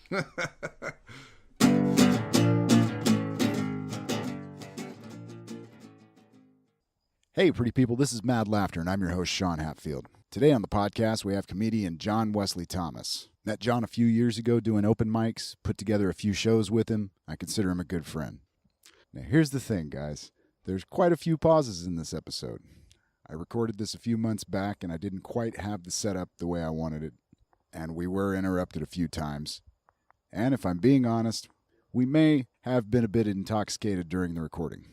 Hey, pretty people, this is Mad Laughter, and I'm your host, Sean Hatfield. Today on the podcast, we have comedian John Wesley Thomas. Met John a few years ago doing open mics, put together a few shows with him. I consider him a good friend. Now, here's the thing, guys. There's quite a few pauses in this episode. I recorded this a few months back, and I didn't quite have the setup the way I wanted it, and we were interrupted a few times. And if I'm being honest, we may have been a bit intoxicated during the recording.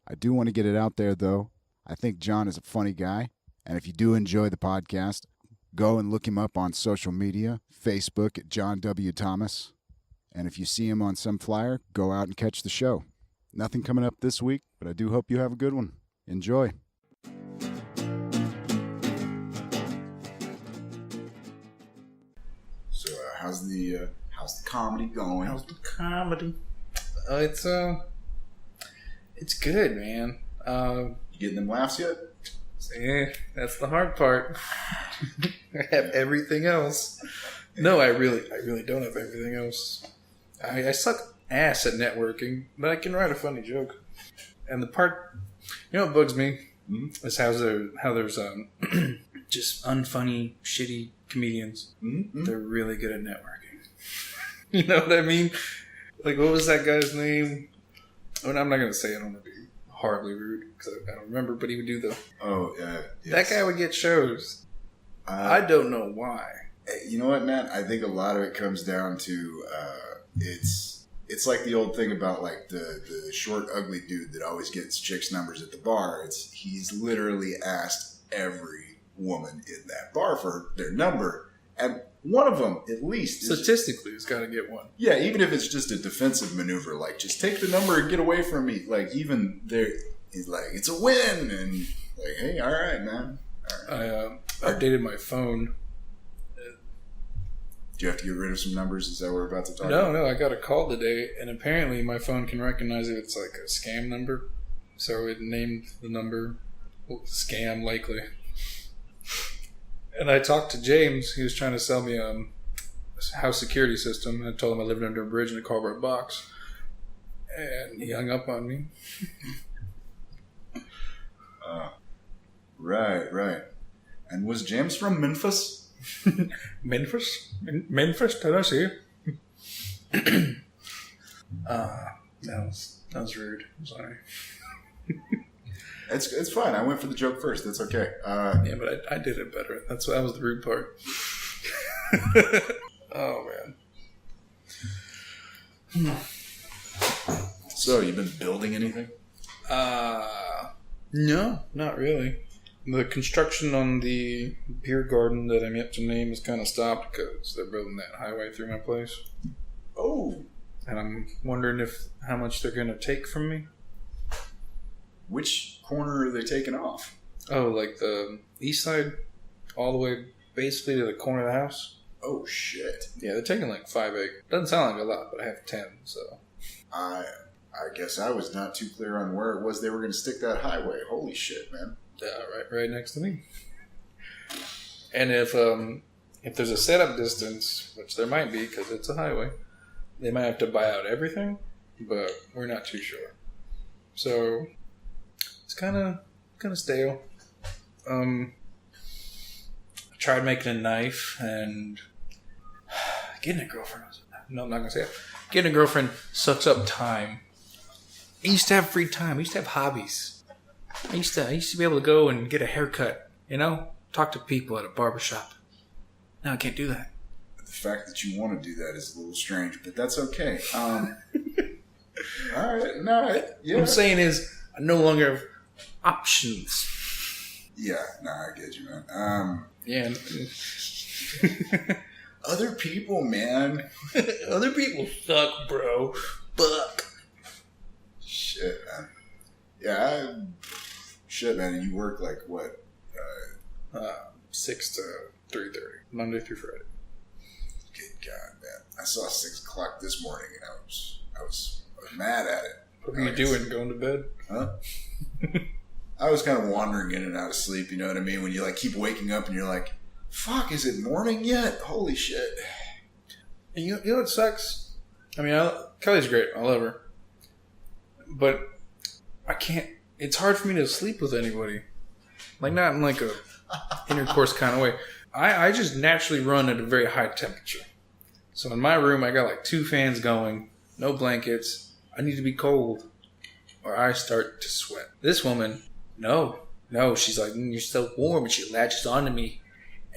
I do want to get it out there, though. I think John is a funny guy, and if you do enjoy the podcast, go and look him up on social media, Facebook at John W. Thomas, and if you see him on some flyer, go out and catch the show. Nothing coming up this week, but I do hope you have a good one. Enjoy. So, how's the comedy going? How's the comedy? It's good, man. You getting them laughs yet? Yeah, that's the hard part. I have everything else. No, I really don't have everything else. I suck ass at networking, but I can write a funny joke. And the part, what bugs me is how there's just unfunny, shitty comedians. Mm-hmm. They're really good at networking. You know what I mean? Like, what was that guy's name? Oh, I'm not going to say it. I don't want to be horribly rude because I don't remember, but he would do yes. That guy would get shows. I don't know why. You know what, man? I think a lot of it comes down to it's like the old thing about like the short, ugly dude that always gets chicks' numbers at the bar. He's literally asked every woman in that bar for their number, and one of them, at least, statistically, has got to get one. Yeah, even if it's just a defensive maneuver, like just take the number and get away from me. Like even there, he's like, it's a win, and like, hey, all right, man. All right. I updated my phone. Do you have to get rid of some numbers? Is that what we're about to talk about? No, I got a call today, and apparently my phone can recognize if it's like a scam number, so it named the number scam likely. And I talked to James. He was trying to sell me a house security system. I told him I lived under a bridge in a cardboard box. And he hung up on me. Right. And was James from Memphis? Memphis, Tennessee. That was rude. I'm sorry. It's fine. I went for the joke first. That's okay. Yeah, but I did it better. That was the rude part. Oh, man. So, you've been building anything? No, not really. The construction on the beer garden that I'm yet to name is kind of stopped because they're building that highway through my place. Oh. And I'm wondering how much they're going to take from me. Which corner are they taking off? Oh, like the east side, all the way basically to the corner of the house. Oh, shit. Yeah, they're taking like 5 acres. Doesn't sound like a lot, but I have 10, so. I guess I was not too clear on where it was they were going to stick that highway. Holy shit, man. Right next to me. And if there's a setup distance, which there might be because it's a highway, they might have to buy out everything, but we're not too sure. So it's kind of stale. I tried making a knife and getting a girlfriend. No, I'm not gonna say it. Getting a girlfriend sucks up time. I used to have free time. I used to have hobbies. I used to be able to go and get a haircut. Talk to people at a barbershop. Now I can't do that. The fact that you want to do that is a little strange, but that's okay. All right, no, yeah. What I'm saying is, I no longer have options. Yeah, I get you, man. Yeah. Other people, man. Other people suck, bro. Fuck. Shit, man. Yeah, shit, man. And you work like what? 6 to 3:30, Monday through Friday. Good God, man! I saw 6 o'clock this morning, and I was mad at it. What are you doing? Going to bed? Huh? I was kind of wandering in and out of sleep. You know what I mean? When you like keep waking up and you're like, "Fuck, is it morning yet? Holy shit!" You know what sucks? I mean, Kelly's great. I love her. But I can't... It's hard for me to sleep with anybody. Like, not in like a intercourse kind of way. I just naturally run at a very high temperature. So in my room, I got like 2 fans going, no blankets. I need to be cold or I start to sweat. This woman, no, she's like, you're so warm, and she latches onto me.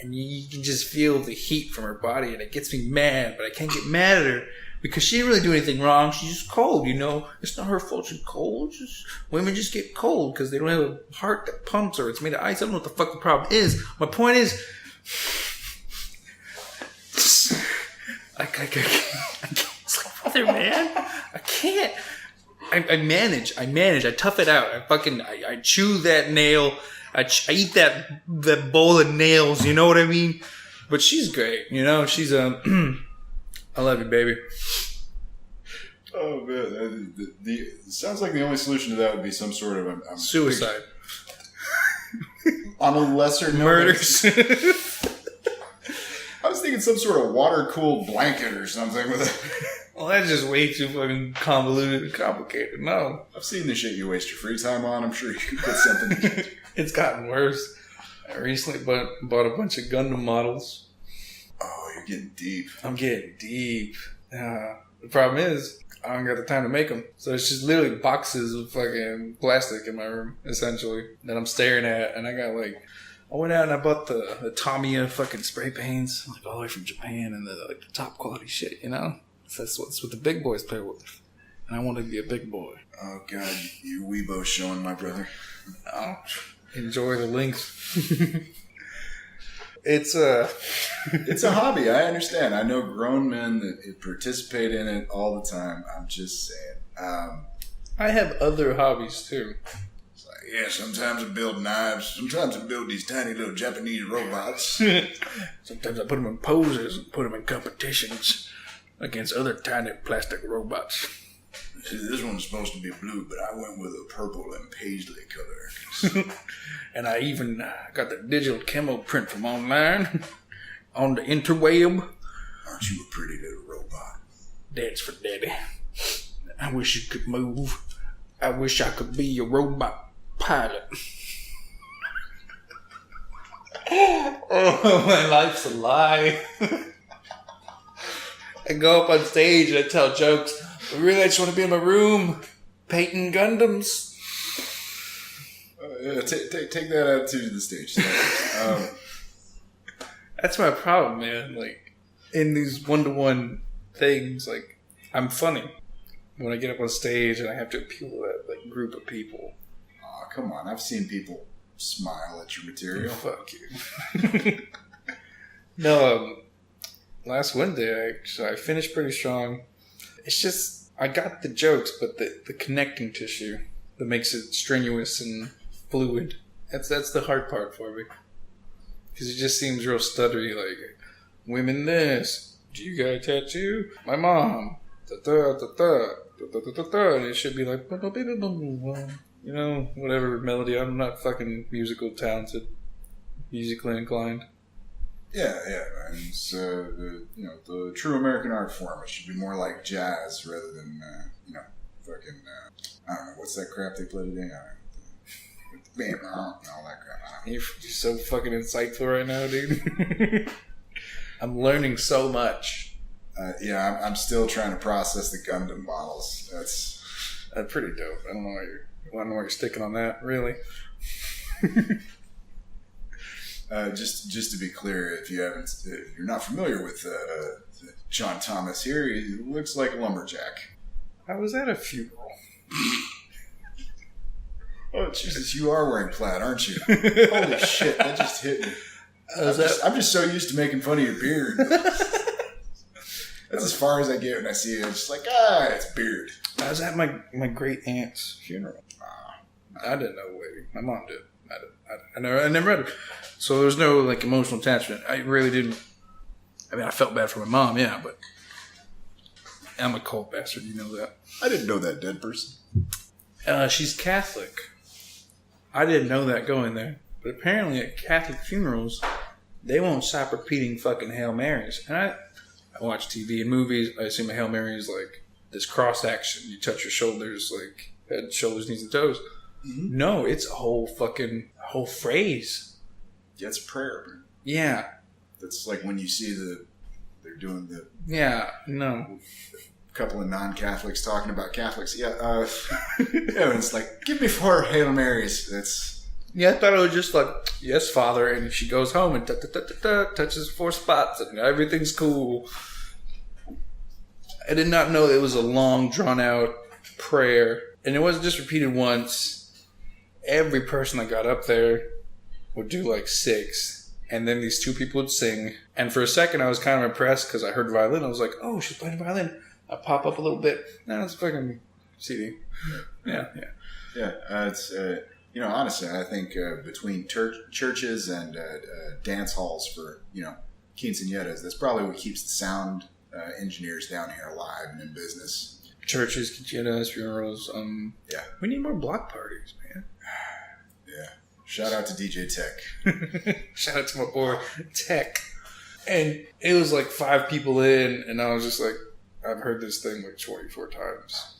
And you can just feel the heat from her body, and it gets me mad, but I can't get mad at her because she didn't really do anything wrong. She's just cold, you know. It's not her fault she's cold. Women just get cold because they don't have a heart that pumps, or it's made of ice. I don't know what the fuck the problem is. My point is... I can't sleep with her, man. I can't. I manage. I tough it out. I chew that nail. I eat that bowl of nails. You know what I mean? But she's great. You know, she's I love you, baby. Oh man, it sounds like the only solution to that would be some sort of suicide. On a lesser murders. I was thinking some sort of water-cooled blanket or something with it. Well, that's just way too fucking convoluted and complicated. No. I've seen the shit you waste your free time on. I'm sure you could put something. It's gotten worse. I recently bought a bunch of Gundam models. Oh, you're getting deep. I'm getting deep. The problem is, I don't got the time to make them. So it's just literally boxes of fucking plastic in my room, essentially, that I'm staring at. And I went out and I bought the Tamiya fucking spray paints, like all the way from Japan, and the top quality shit, you know? So that's what the big boys play with. And I want to be a big boy. Oh, God, you weebo showing, my brother. Oh, enjoy the links. It's a hobby. I understand. I know grown men that participate in it all the time. I'm just saying. I have other hobbies, too. Yeah, sometimes I build knives. Sometimes I build these tiny little Japanese robots. Sometimes I put them in poses and put them in competitions against other tiny plastic robots. See, this one's supposed to be blue, but I went with a purple and paisley color. And I even got the digital camo print from online on the interweb. Aren't you a pretty little robot? Dad's for daddy. I wish you could move. I wish I could be a robot pilot. Oh, my life's a lie. I go up on stage and I tell jokes. But really, I just want to be in my room painting Gundams. Take that out to the stage. That's my problem, man. Like, in these one-to-one things, like, I'm funny when I get up on stage and I have to appeal to that like group of people. Oh, come on. I've seen people smile at your material. Fuck you. No, last Wednesday, I finished pretty strong. It's just, I got the jokes, but the connecting tissue that makes it strenuous and fluid. That's the hard part for me. Because it just seems real stuttery, like, women this, do you got a tattoo? My mom, and it should be like, you know, whatever melody. I'm not fucking musical talented, musically inclined. Yeah. And it's, the true American art form. It should be more like jazz rather than, fucking, I don't know, what's that crap they play today? Bam, and all that crap. You're so fucking insightful right now, dude. I'm learning so much. I'm still trying to process the Gundam models. That's pretty dope. I don't know why you're sticking on that, really. Just to be clear, if you're not familiar with John Thomas here, he looks like a lumberjack. I was at a funeral. Oh Jesus, you are wearing plaid, aren't you? Holy shit, that just hit me. I'm just so used to making fun of your beard. That's as far as I get when I see it. It's just like, it's beard. I was at my great aunt's funeral. I didn't know Wavy. My mom did. I never met her. So there was no like emotional attachment. I really didn't. I mean, I felt bad for my mom, yeah, but I'm a cold bastard. You know that. I didn't know that dead person. She's Catholic. I didn't know that going there. But apparently at Catholic funerals, they won't stop repeating fucking Hail Marys. And I watch TV and movies, I assume a Hail Mary is like this cross action. You touch your shoulders, like head, shoulders, knees, and toes. Mm-hmm. No, it's a whole phrase. Yeah, it's prayer. Man. Yeah. That's like when you see they're doing the... Yeah, no. A couple of non-Catholics talking about Catholics. Yeah, yeah, it's like, give me 4 Hail Marys. That's... Yeah, I thought it was just like, yes, Father, and she goes home and touches 4 spots and everything's cool. I did not know it was a long, drawn-out prayer. And it wasn't just repeated once. Every person that got up there would do like 6. And then these 2 people would sing. And for a second, I was kind of impressed because I heard violin. I was like, oh, she's playing violin. I pop up a little bit. No, it's fucking CD. Yeah. It's... honestly, I think between churches and dance halls for, quinceañeras, that's probably what keeps the sound engineers down here alive and in business. Churches, quinceañeras, funerals. Yeah. We need more block parties, man. Yeah. Shout out to DJ Tech. Shout out to my boy Tech. And it was like 5 people in, and I was just like, I've heard this thing like 24 times.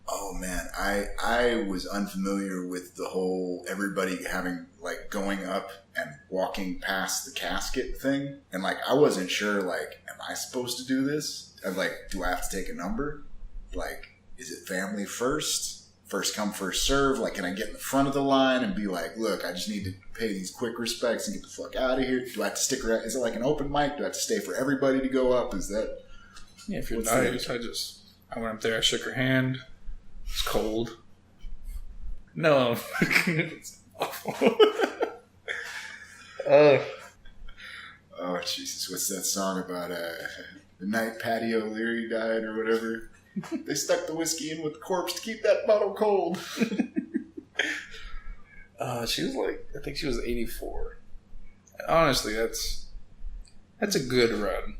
Oh man, I was unfamiliar with the whole everybody having like going up and walking past the casket thing, and like I wasn't sure like, am I supposed to do this? I'm like, do I have to take a number? Like, is it family first come first serve? Like, can I get in the front of the line and be like, look, I just need to pay these quick respects and get the fuck out of here? Do I have to stick around? Is it like an open mic? Do I have to stay for everybody to go up? Is that? Yeah, if you're nice, I went up there, I shook her hand. It's cold. No. It's awful. Oh, Jesus. What's that song about the night Patty O'Leary died or whatever? They stuck the whiskey in with the corpse to keep that bottle cold. She was like, I think she was 84. Honestly, that's a good run,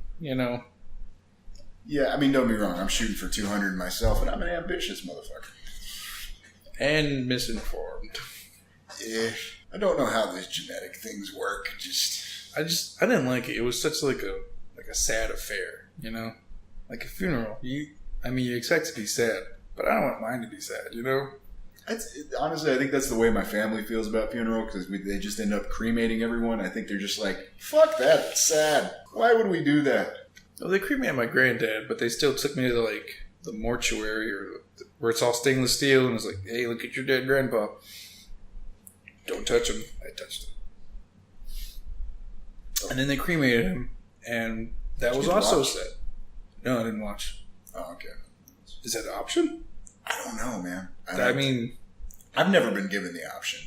Yeah, I mean, don't be wrong. I'm shooting for 200 myself, and I'm an ambitious motherfucker. And misinformed. Yeah, I don't know how these genetic things work. I didn't like it. It was such like a sad affair, like a funeral. You expect to be sad, but I don't want mine to be sad, Honestly, I think that's the way my family feels about funeral, because they just end up cremating everyone. I think they're just like, fuck that, it's sad. Why would we do that? Well, they cremated my granddad, but they still took me to the mortuary where it's all stainless steel, and it's like, hey, look at your dead grandpa. Don't touch him. I touched him. And then they cremated him, and that was also sad. No, I didn't watch. Oh, okay. Is that an option? I don't know, man. I've never been given the option.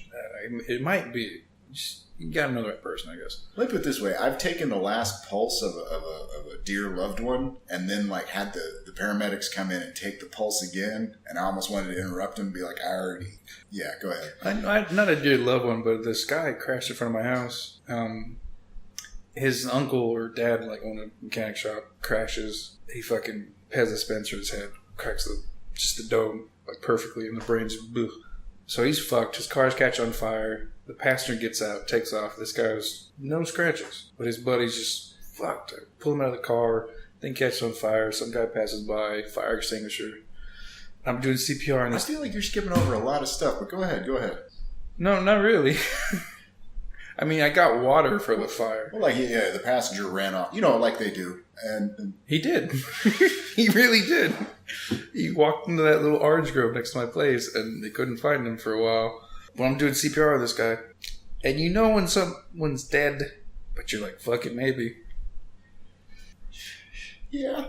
It might be. You gotta know the right person, I guess. Let me put it this way. I've taken the last pulse of a dear loved one, and then had the paramedics come in and take the pulse again, and I almost wanted to interrupt him and be like, yeah, go ahead. I not a dear loved one, but this guy crashed in front of my house. His uncle or dad, owned a mechanic shop, crashes. He fucking has a dispenser in his head, cracks just the dome, perfectly, and the brain's blue. So he's fucked. His car's catch on fire. The passenger gets out, takes off. This guy has no scratches, but his buddy's just fucked. I pull him out of the car, thing catches on fire. Some guy passes by, fire extinguisher. I'm doing CPR. And I feel like you're skipping over a lot of stuff, but go ahead. No, not really. I got water for the fire. Well, the passenger ran off. Like they do. And he did. He really did. He walked into that little orange grove next to my place, and they couldn't find him for a while. Well, I'm doing CPR with this guy. And when someone's dead, but you're like, fuck it, maybe. Yeah.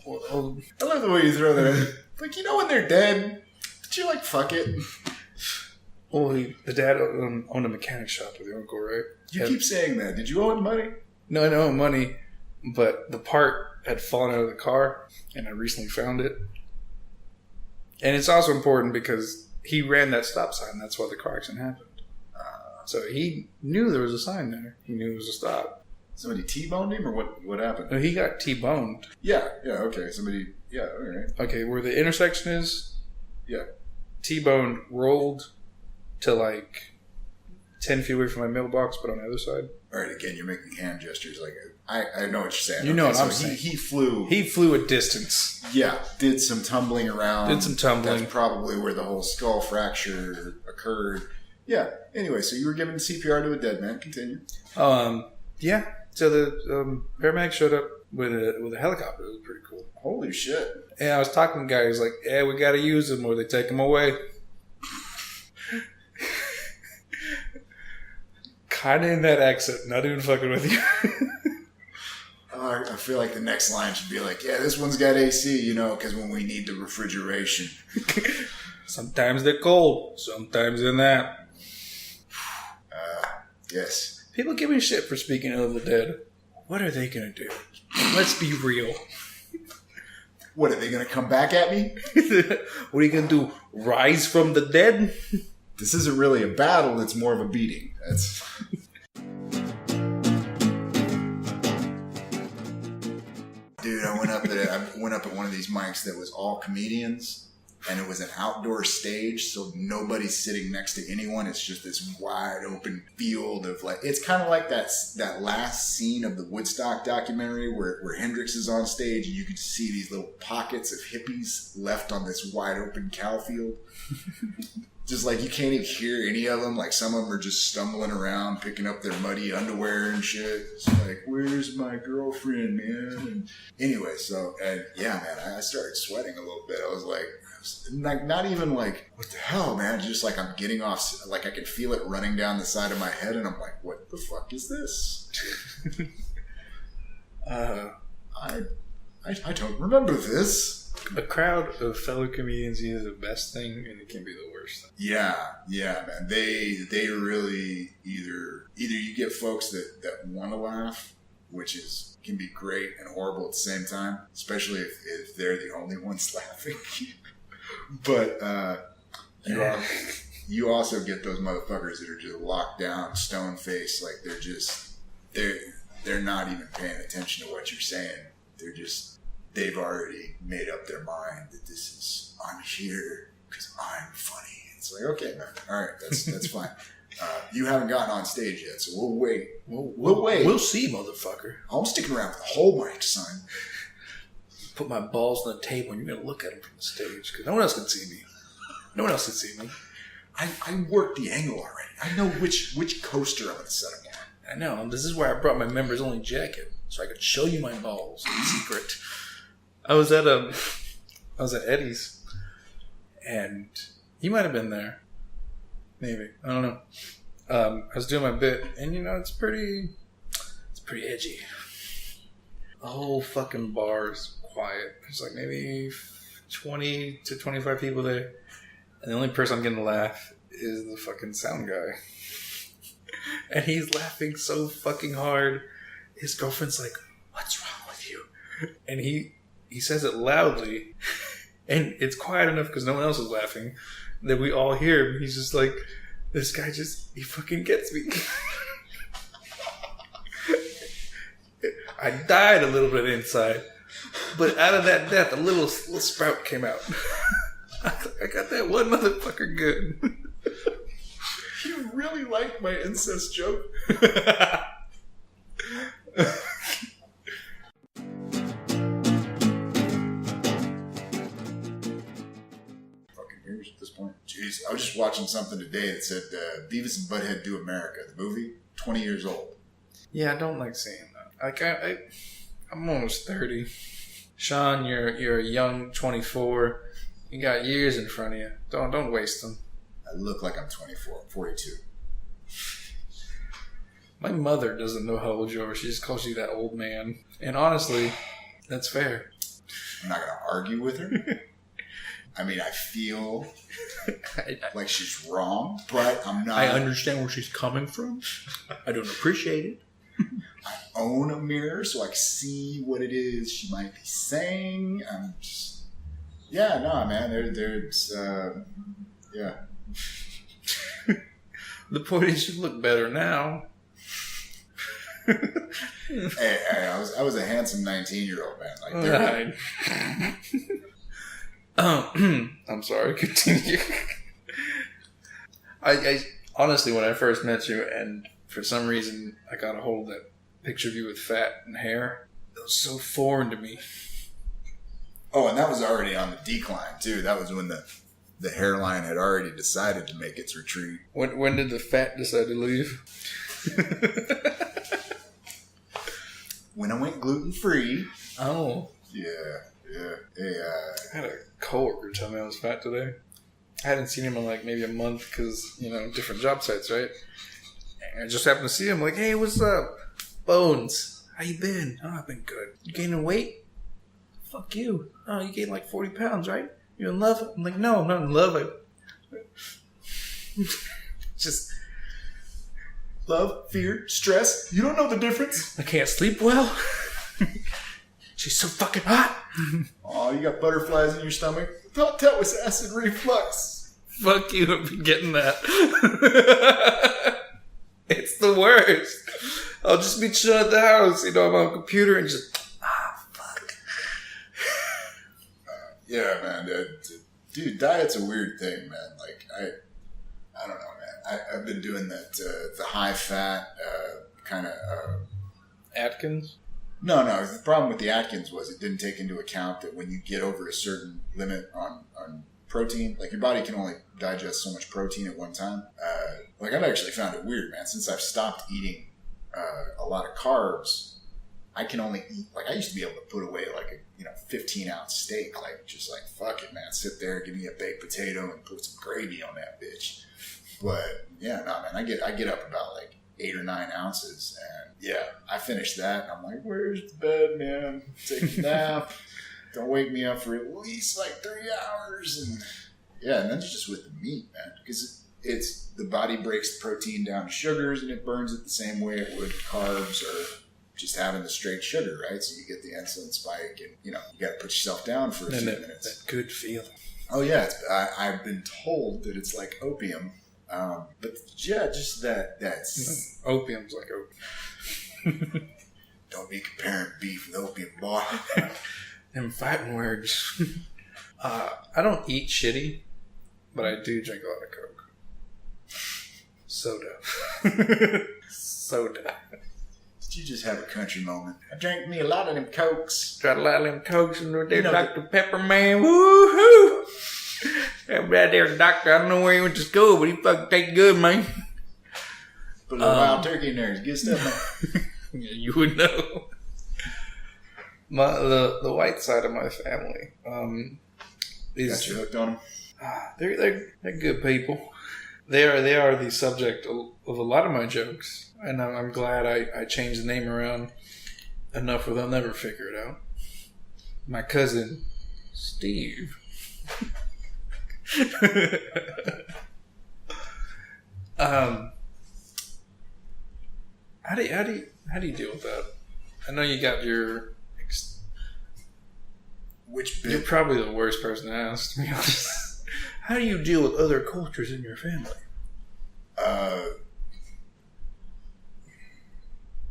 Well, I love the way you throw that in. When they're dead, but you're like, fuck it. Well, the dad owned a mechanic shop with the uncle, right? You keep saying that. Did you owe him money? No, I didn't owe him money, but the part had fallen out of the car, and I recently found it. And it's also important because he ran that stop sign. That's why the car accident happened. So he knew there was a sign there. He knew it was a stop. Somebody T-boned him, or what happened? No, he got T-boned. Yeah, okay. All right. Okay, where the intersection is? Yeah. T-boned, rolled to 10 feet away from my mailbox, but on the other side. All right, again, you're making hand gestures. Like I know what you're saying. You know what I'm saying. He flew. He flew a distance. Yeah, did some tumbling around. That's probably where the whole skull fracture occurred. Yeah. Anyway, so you were giving CPR to a dead man. Continue. Yeah. So the paramedic showed up with a helicopter. It was pretty cool. Holy shit. And I was talking to the guy. He was like, "Yeah, we got to use him or they take him away." Kind of in that accent, not even fucking with you. I feel like the next line should be like, yeah, this one's got AC, because when we need the refrigeration. Sometimes they're cold, sometimes they're not. Yes. People give me shit for speaking of the dead. What are they going to do? Let's be real. What, are they going to come back at me? What are you going to do? Rise from the dead? This isn't really a battle, it's more of a beating. Dude, I went up at one of these mics that was all comedians, and it was an outdoor stage, so nobody's sitting next to anyone. It's just this wide open field of it's kind of like that last scene of the Woodstock documentary where Hendrix is on stage and you can see these little pockets of hippies left on this wide open cow field. Just you can't even hear any of them. Some of them are just stumbling around, picking up their muddy underwear and shit. It's where's my girlfriend, man? And anyway, yeah, man, I started sweating a little bit. I was not even what the hell, man? Just I'm getting off, I can feel it running down the side of my head, and I'm like, what the fuck is this? I don't remember this. A crowd of fellow comedians is the best thing, and it can be the worst thing. Yeah, man. They really either you get folks that want to laugh, which can be great and horrible at the same time, especially if they're the only ones laughing. But you also get those motherfuckers that are just locked down, stone faced, they're not even paying attention to what you're saying. They've already made up their mind that I'm here because I'm funny. It's okay, man. All right, that's fine. You haven't gotten on stage yet, so we'll wait. We'll wait. We'll see, motherfucker. I'm sticking around for the whole mic, son. Put my balls on the table and you're going to look at them from the stage because no one else can see me. No one else can see me. I worked the angle already. I know which coaster I'm going to set them on. I know. This is why I brought my members only jacket so I could show you my balls in secret. I was at Eddie's, and he might have been there. Maybe, I don't know. I was doing my bit, and it's pretty edgy. The whole fucking bar is quiet. There's maybe 20 to 25 people there, and the only person I'm getting to laugh is the fucking sound guy. And he's laughing so fucking hard. His girlfriend's like, "What's wrong with you?" And he says it loudly, and it's quiet enough because no one else is laughing that we all hear him. He's just like, this guy he fucking gets me. I died a little bit inside, but out of that death, a little sprout came out. I got that one motherfucker good. You really like my incest joke? At this point. Jeez, I was just watching something today that said Beavis and Butthead Do America, the movie, 20 years old. Yeah, I don't like saying that. I'm almost 30. Sean, you're a young 24. You got years in front of you. Don't waste them. I look like I'm 24. I'm 42. My mother doesn't know how old you are. She just calls you that old man. And honestly, that's fair. I'm not going to argue with her. I mean, I feel like she's wrong, but I'm not. I understand where she's coming from. I don't appreciate it. I own a mirror so I can see what it is she might be saying. I'm just... Yeah, no, man. There's... yeah. The point is you look better now. Hey, I was a handsome 19-year-old, man. I'm sorry, continue. I honestly, when I first met you and for some reason, I got a hold of that picture of you with fat and hair. It was so foreign to me. Oh, and that was already on the decline, too. That was when the hairline had already decided to make its retreat. When did the fat decide to leave? When I went gluten-free. Oh. Yeah. Hey, I had a coworker tell me I was fat today. I hadn't seen him in like maybe a month because, different job sites, right? And I just happened to see him like, hey, what's up? Bones, how you been? Oh, I've been good. You gaining weight? Fuck you. Oh, you gained like 40 pounds, right? You in love? I'm like, no, I'm not in love. Just love, fear, stress. You don't know the difference. I can't sleep well. She's so fucking hot. Oh, you got butterflies in your stomach? I thought that was acid reflux. Fuck you, I've been getting that. It's the worst. I'll just be chilling at the house, I'm on a computer and just, fuck. Yeah, man. Dude, diet's a weird thing, man. Like, I don't know, man. I've been doing that, the high fat, kind of, Atkins? No. The problem with the Atkins was it didn't take into account that when you get over a certain limit on protein, like your body can only digest so much protein at one time. Like I've actually found it weird, man. Since I've stopped eating a lot of carbs, I can only eat, like I used to be able to put away like a 15-ounce steak, like just like fuck it, man. Sit there, give me a baked potato and put some gravy on that bitch. But yeah, no, man. I get up about like 8 or 9 ounces, and yeah, I finished that, and I'm like, where's the bed, man? Take a nap. Don't wake me up for at least like 3 hours, and yeah, and then it's just with the meat, man, because it's the body breaks the protein down to sugars, and it burns it the same way it would carbs or just having the straight sugar, right? So you get the insulin spike, and you got to put yourself down for a few minutes. That good feeling. Oh yeah, I've been told that it's like opium. But yeah, just that opium's like opium. Don't be comparing beef with opium, boy. Them fighting words. I don't eat shitty, but I do drink a lot of Coke. Soda. Did you just have a country moment? I drank me a lot of them Cokes. Got a lot of them Cokes and they're Dr. Pepper, man. Woo-hoo! That right there, doctor, I don't know where he went to school, but he fucking take good, man. Put a little wild turkey in there. It's good stuff, man. Yeah, you would know. The white side of my family is... Got you hooked on them? They're good people. They are the subject of a lot of my jokes, and I'm glad I changed the name around enough where they'll never figure it out. My cousin, Steve... How do you deal with that? I know you got your. Which bit? You're probably the worst person to ask, to be honest. How do you deal with other cultures in your family?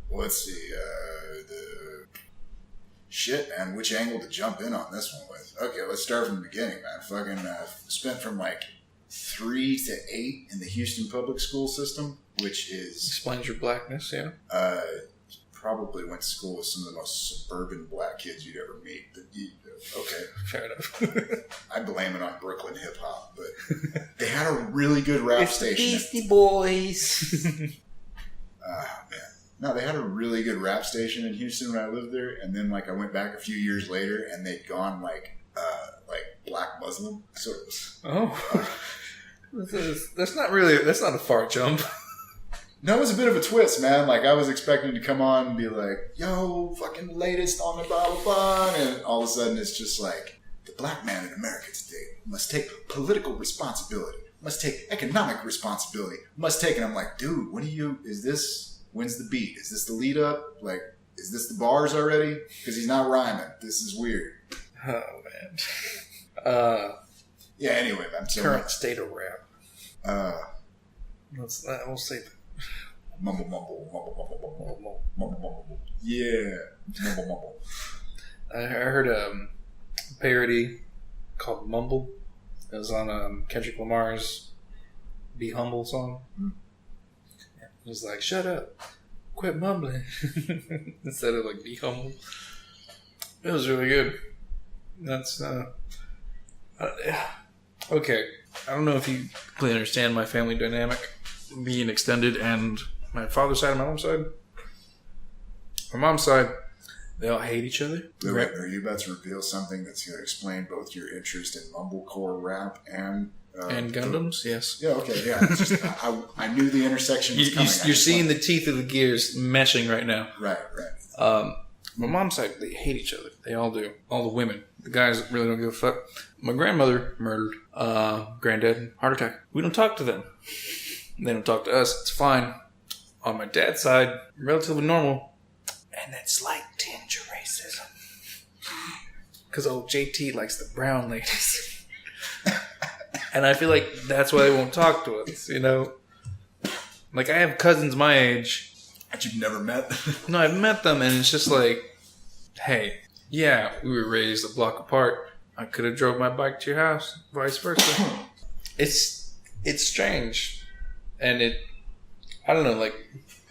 Let's see. Shit, man. Which angle to jump in on this one with? Okay, let's start from the beginning, man. Fucking spent from like 3 to 8 in the Houston public school system, which is... Explains your blackness, yeah. Probably went to school with some of the most suburban black kids you'd ever meet. Okay. Fair enough. I blame it on Brooklyn hip-hop, but they had a really good rap station. Beastie Boys. Man. No, they had a really good rap station in Houston when I lived there, and then like I went back a few years later, and they'd gone like black Muslim. So it was, that's not a far jump. No, it was a bit of a twist, man. Like I was expecting to come on and be like, "Yo, fucking latest on the blah blah blah," and all of a sudden it's just like the black man in America today must take political responsibility, must take economic responsibility, must take. And I'm like, dude, what do you? Is this? When's the beat? Is this the lead up? Like, is this the bars already? Because he's not rhyming. This is weird. Oh, man. Yeah, anyway, man. So, current state of rap. We'll say that. Mumble, mumble, mumble, mumble, mumble, mumble, mumble. Yeah. Mumble, mumble. I heard a parody called Mumble. It was on Kendrick Lamar's Be Humble song. It was like, shut up. Quit mumbling. Instead of like, be humble. It was really good. That's, okay. I don't know if you completely understand my family dynamic being extended and my father's side and my mom's side. My mom's side, they all hate each other. Wait, are you about to reveal something that's going to explain both your interest in mumblecore rap and Gundams? Yes. Yeah, okay, yeah. It's just, I knew the intersection was coming. You're seeing the teeth of the gears meshing right now. Right. My mom's side, they hate each other. They all do. All the women. The guys really don't give a fuck. My grandmother murdered. Granddad, heart attack. We don't talk to them. They don't talk to us. It's fine. On my dad's side, relatively normal. And that slight tinge of racism. Because old JT likes the brown ladies. And I feel like that's why they won't talk to us, you know? Like, I have cousins my age. That you've never met? No, I've met them, and it's just like, hey, yeah, we were raised a block apart. I could have drove my bike to your house, vice versa. It's strange. And I don't know, like,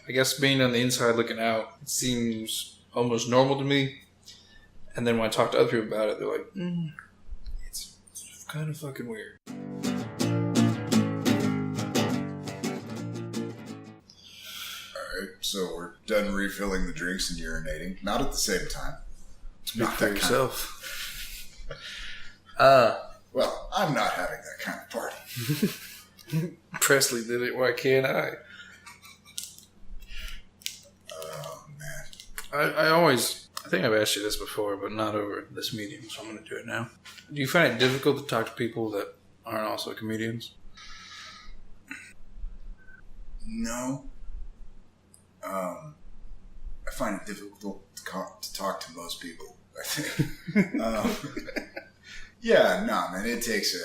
I guess being on the inside looking out, it seems almost normal to me. And then when I talk to other people about it, they're like, it's kind of fucking weird. Alright, so we're done refilling the drinks and urinating. Not at the same time. Speak for yourself. Well, I'm not having that kind of party. Presley did it, why can't I? Oh, man. I think I've asked you this before, but not over this medium, so I'm going to do it now. Do you find it difficult to talk to people that aren't also comedians? No. I find it difficult to talk to most people, I think. Yeah, no, man, it takes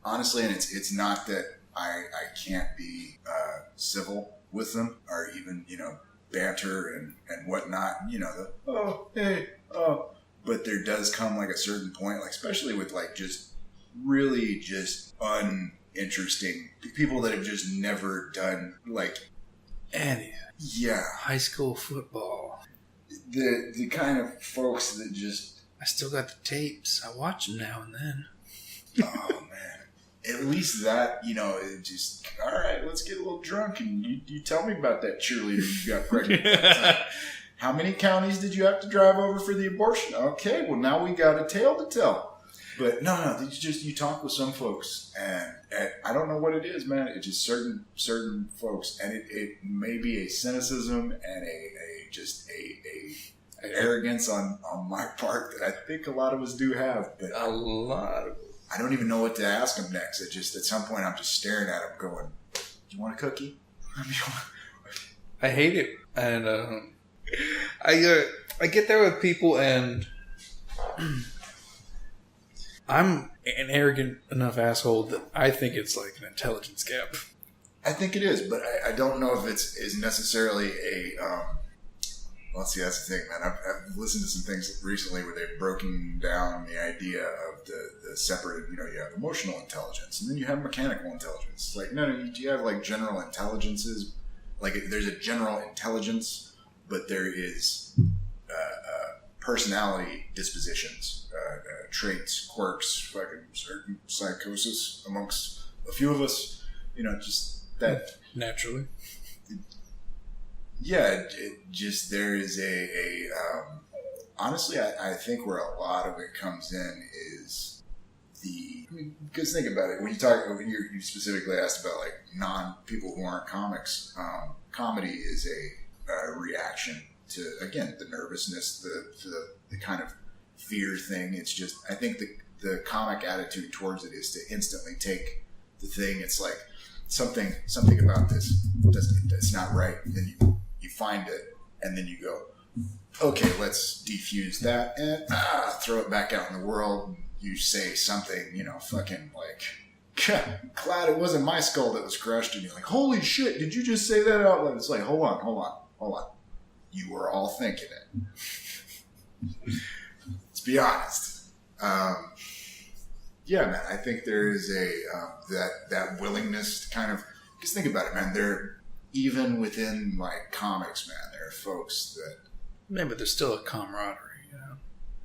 honestly, and it's not that I can't be civil with them or even, banter and whatnot, but there does come like a certain point, like especially with like just really just uninteresting people that have just never done like Anything. Yeah. High school football. The kind of folks that just... I still got the tapes. I watch them now and then. Oh, man. At least that, it just... All right, let's get a little drunk and you tell me about that cheerleader you got pregnant. How many counties did you have to drive over for the abortion? Okay, well, now we got a tale to tell. But no, it's just you talk with some folks, and I don't know what it is, man. It's just certain folks, and it may be a cynicism and a arrogance on my part that I think a lot of us do have. But a lot of I don't even know what to ask them next. It just at some point I'm just staring at them, going, "Do you want a cookie?" I hate it, and I get there with people, and I'm an arrogant enough asshole that I think it's like an intelligence gap. I think it is, but I don't know if is necessarily a... well, see, that's the thing, man. I've listened to some things recently where they've broken down the idea of the separate, you have emotional intelligence, and then you have mechanical intelligence. It's like, no, you have like general intelligences. Like there's a general intelligence, but there is personality dispositions, traits, quirks, fucking certain psychosis amongst a few of us. Just that naturally. Yeah, there is honestly, I think where a lot of it comes in is because think about it, when you specifically asked about like people who aren't comics, comedy is a reaction to, again, the nervousness, the kind of fear thing. It's just, I think the comic attitude towards it is to instantly take the thing. It's like something about this it's not right. Then you find it, and then you go, okay, let's defuse that and throw it back out in the world. You say something, fucking like, glad it wasn't my skull that was crushed, and you're like, holy shit, did you just say that out loud? It's like, hold on. You were all thinking it. Let's be honest. Yeah, man, I think there is that willingness to kind of Because think about it, man. Even within, like, comics, man, there are folks that... Yeah, but there's still a camaraderie, you know?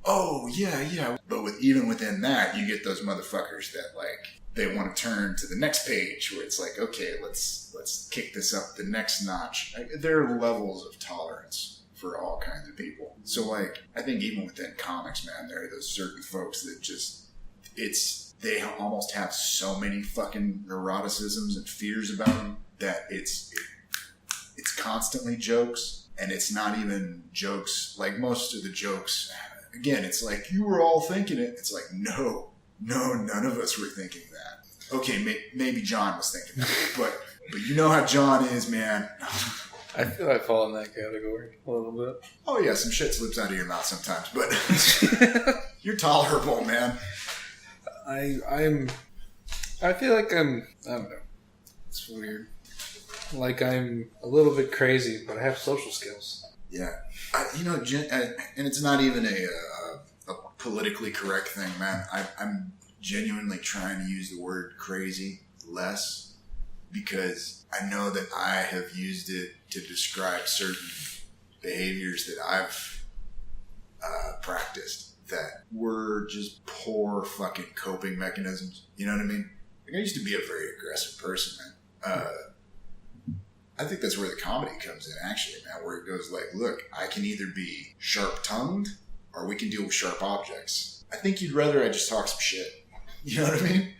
Oh, yeah. But even within that, you get those motherfuckers that, like, they want to turn to the next page where it's like, okay, let's kick this up the next notch. Like, there are levels of tolerance for all kinds of people. So, like, I think even within comics, man, there are those certain folks that just... They almost have so many fucking neuroticisms and fears about them that it's constantly jokes, and it's not even jokes. Like, most of the jokes, again, it's like, you were all thinking it. It's like, no, none of us were thinking that. Okay, maybe John was thinking that, but you know how John is, man. I feel I fall in that category a little bit. Oh yeah, some shit slips out of your mouth sometimes, but you're tolerable, man. I feel like I don't know. It's weird. Like, I'm a little bit crazy, but I have social skills. Yeah. And it's not even a politically correct thing, man. I'm genuinely trying to use the word crazy less because I know that I have used it to describe certain behaviors that I've practiced that were just poor fucking coping mechanisms. You know what I mean? Like, I used to be a very aggressive person, man. I think that's where the comedy comes in, actually, man, where it goes like, look, I can either be sharp-tongued or we can deal with sharp objects. I think you'd rather I just talk some shit. You know what I mean?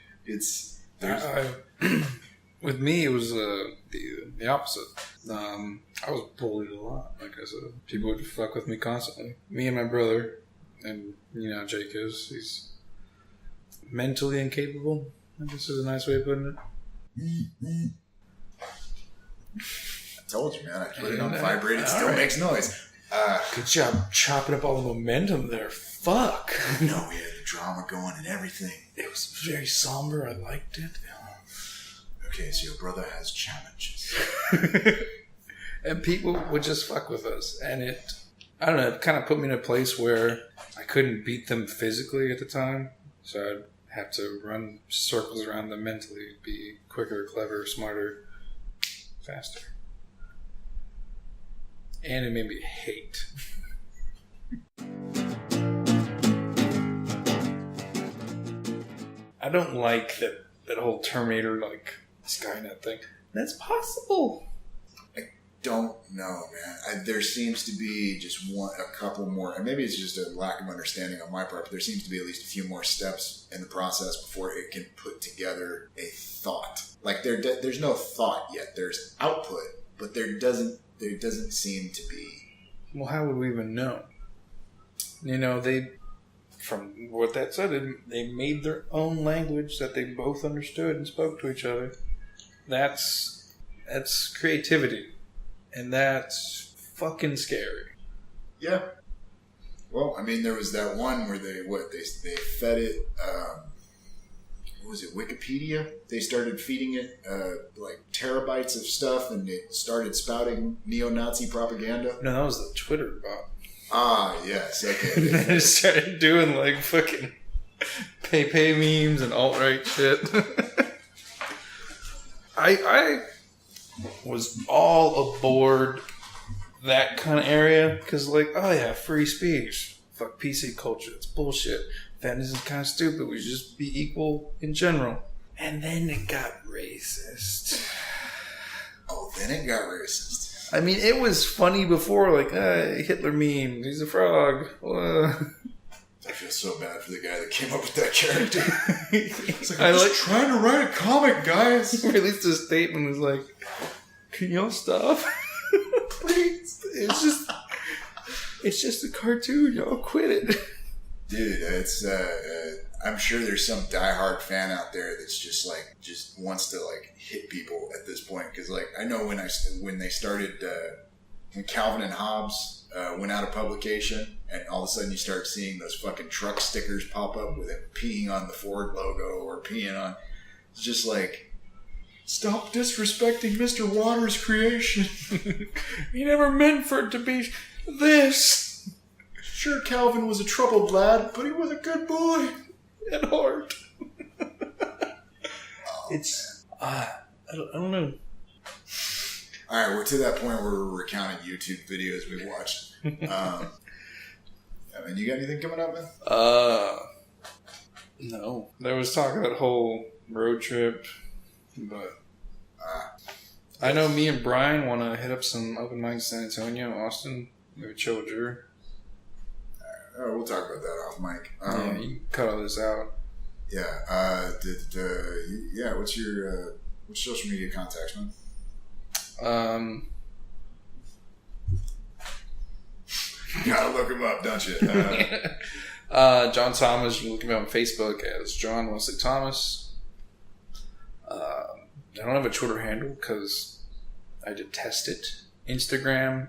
With me, it was the opposite. I was bullied a lot, like I said. People would fuck with me constantly. Me and my brother, and you know how Jake is. He's mentally incapable, I guess is a nice way of putting it. I told you, man. I put it on vibrate. It still makes noise. Good job chopping up all the momentum there. Fuck. No, we had the drama going and everything. It was very somber. I liked it. Okay, so your brother has challenges. And people would just fuck with us. And I don't know, it kind of put me in a place where I couldn't beat them physically at the time. So I'd have to run circles around them mentally, be quicker, clever, smarter, faster. And it made me hate. I don't like that whole Terminator, like, Skynet thing. That's possible. I don't know, man. There seems to be just a couple more, and maybe it's just a lack of understanding on my part, but there seems to be at least a few more steps in the process before it can put together a thought. Like, there's no thought yet. There's output, but there doesn't seem to be. Well, how would we even know? You know, from what that said, they made their own language that they both understood and spoke to each other. That's creativity. And that's fucking scary. Yeah. Well, I mean, there was that one where they fed it, what was it, Wikipedia? They started feeding it like terabytes of stuff, and it started spouting neo-Nazi propaganda. No, that was the Twitter bot. Ah, yes, okay. And then it started doing like fucking pay memes and alt-right shit. I was all aboard that kind of area because, like, oh yeah, free speech. Fuck PC culture. It's bullshit. Feminism is kind of stupid. We should just be equal in general. And then it got racist. Oh, then it got racist. I mean, it was funny before, like, Hitler meme, he's a frog. I feel so bad for the guy that came up with that character. It's like, I'm just trying to write a comic, guys. He released a statement, was like, can y'all stop? Please. It's just a cartoon, y'all quit it. Dude, it's I'm sure there's some diehard fan out there that's just wants to like hit people at this point, because like I know when they started when Calvin and Hobbes went out of publication, and all of a sudden you start seeing those fucking truck stickers pop up with him peeing on the Ford logo or peeing on, it's just like, stop disrespecting Mr. Waters' creation. He never meant for it to be this. Sure, Calvin was a troubled lad, but he was a good boy. At heart. It's I don't know. All right, we're to that point where we're recounting YouTube videos we watched. And you got anything coming up, man? No. There was talk of that whole road trip, but I know me and Brian want to hit up some open mics in San Antonio, Austin, maybe chill with Drew. Oh, we'll talk about that off mic. Yeah, you can cut all this out. Yeah. What's your social media contacts, man? You gotta look him up, don't you? John Thomas. You can look him up on Facebook as John Wesley Thomas. I don't have a Twitter handle because I detest it. Instagram.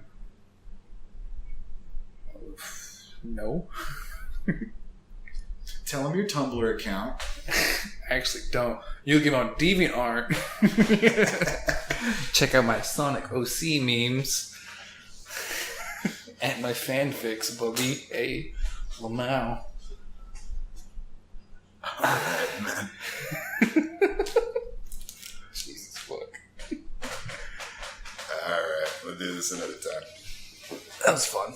No. Tell him your Tumblr account. I actually don't. You look him on DeviantArt. Check out my Sonic OC memes. And my fanfics, Bobby A. Lamau. Alright, man. Jesus fuck. Alright, we'll do this another time. That was fun.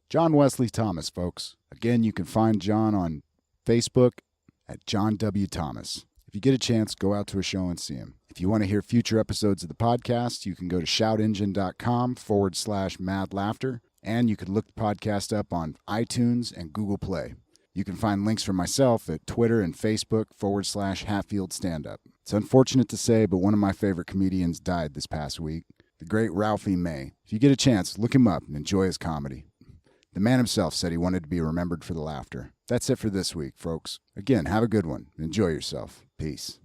John Wesley Thomas, folks. Again, you can find John on Facebook at John W. Thomas. If you get a chance, go out to a show and see him. If you want to hear future episodes of the podcast, you can go to shoutengine.com/madlaughter, and you can look the podcast up on iTunes and Google Play. You can find links for myself at Twitter and Facebook /Hatfield Standup. It's unfortunate to say, but one of my favorite comedians died this past week, the great Ralphie May. If you get a chance, look him up and enjoy his comedy. The man himself said he wanted to be remembered for the laughter. That's it for this week, folks. Again, have a good one. Enjoy yourself. Peace.